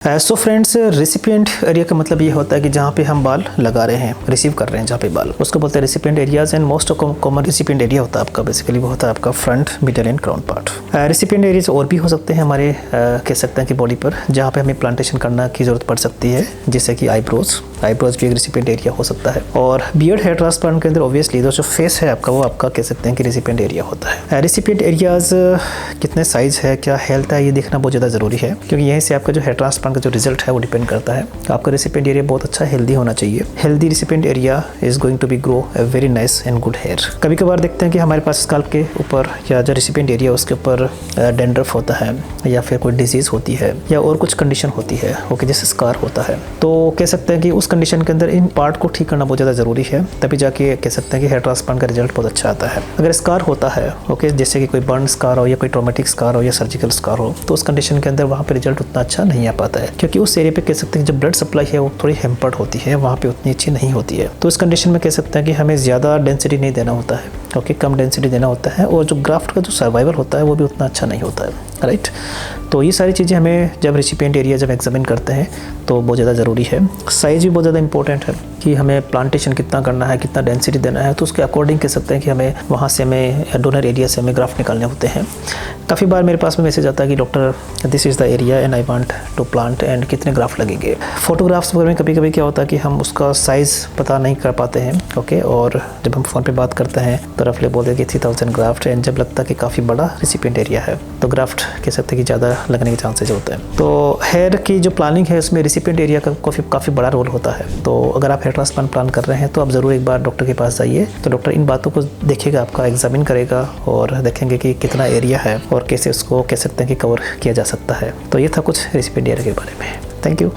So friends, recipient area का मतलब ये होता है कि जहाँ पे हम बाल लगा रहे हैं, रिसीव कर रहे हैं जहाँ पे बाल, उसको बोलते हैं recipient areas. And most common recipient area होता है आपका, बेसिकली वो होता है आपका front, middle and crown part. Recipient areas और भी हो सकते हैं हमारे, कह सकते हैं कि बॉडी पर, जहाँ पे हमें प्लांटेशन करना की जरूरत पड़ सकती है, जैसे कि आईब्रोज भी एक रेसिपिएंट एरिया हो सकता है। और बियर्ड हेयर ट्रांसप्लांट के अंदर ऑब्वियसली जो फेस है आपका, वो आपका कह सकते हैं कि रेसिपिएंट एरिया होता है। रेसिपिएंट एरियाज कितने साइज है, क्या हेल्थ है, ये देखना बहुत ज़्यादा ज़रूरी है, क्योंकि यहीं से आपका जो हेयर ट्रांसप्लांट का जो रिजल्ट है वो डिपेंड करता है। आपका रेसिपिएंट एरिया बहुत अच्छा हेल्दी होना चाहिए। Healthy recipient area is going to be grow a very nice and good hair. कभी कभार देखते हैं कि हमारे पास स्कैल्प के ऊपर या जो रेसिपिएंट एरिया उसके ऊपर डैंड्रफ होता है, या फिर कोई डिजीज होती है, या और कुछ कंडीशन होती है, ओके, जैसे स्कार होता है। तो कह सकते हैं कि उस कंडीशन के अंदर इन पार्ट को ठीक करना बहुत ज़्यादा ज़रूरी है, तभी जाके कह सकते हैं कि हेयर ट्रांसप्लांट का रिजल्ट बहुत अच्छा आता है। अगर स्कार होता है, ओके, जैसे कि कोई बर्न स्कार हो, या कोई ट्रॉमेटिक स्कार हो, या सर्जिकल स्कार हो, तो उस कंडीशन के अंदर वहाँ पे रिजल्ट उतना अच्छा नहीं आ पाता है, क्योंकि उस एरिया पे कह सकते हैं जो ब्लड सप्लाई है वो थोड़ी हेम्पर्ड होती है, वहाँ पे उतनी अच्छी नहीं होती है। तो इस कंडीशन में कह सकते हैं कि हमें ज़्यादा डेंसिटी नहीं देना होता है, ओके, कम डेंसिटी देना होता है, और जो ग्राफ्ट का जो सर्वाइवल होता है वो भी उतना अच्छा नहीं होता है, राइट। तो ये सारी चीज़ें हमें जब रेसिपिएंट एरिया जब एग्जामिन करते हैं तो बहुत ज़्यादा ज़रूरी है। साइज़ भी बहुत ज़्यादा इंपॉर्टेंट है कि हमें प्लांटेशन कितना करना है, कितना डेंसिटी देना है, तो उसके अकॉर्डिंग कह सकते हैं कि हमें वहाँ से हमें डोनर एरिया से हमें ग्राफ्ट निकालने होते हैं। काफ़ी बार मेरे पास में मैसेज आता है कि doctor this is the area and I want to plant, and कितने ग्राफ्ट लगेंगे। फोटोग्राफ्स वगैरह में कभी कभी क्या होता है कि हम उसका साइज़ पता नहीं कर पाते हैं, ओके, और जब हम फ़ोन पे बात करते हैं तो रफली बोलते हैं कि 3000 ग्राफ्ट, एंड जब लगता है कि काफ़ी बड़ा रेसिपिएंट एरिया है तो ग्राफ्ट कह सकते हैं कि ज़्यादा लगने के चांसेज होते हैं। तो हेयर की जो प्लानिंग है उसमें रेसिपिएंट एरिया का काफ़ी बड़ा रोल होता है। तो अगर आप हेयर ट्रांसप्लांट प्लान कर रहे हैं तो आप ज़रूर एक बार डॉक्टर के पास जाइए, तो डॉक्टर इन बातों को देखेगा, आपका एग्जामिन करेगा, और देखेंगे कि कितना एरिया है और कैसे उसको कह सकते हैं कि कवर किया जा सकता है। तो ये था कुछ रेसिपिएंट एरिया के बारे में। Thank you.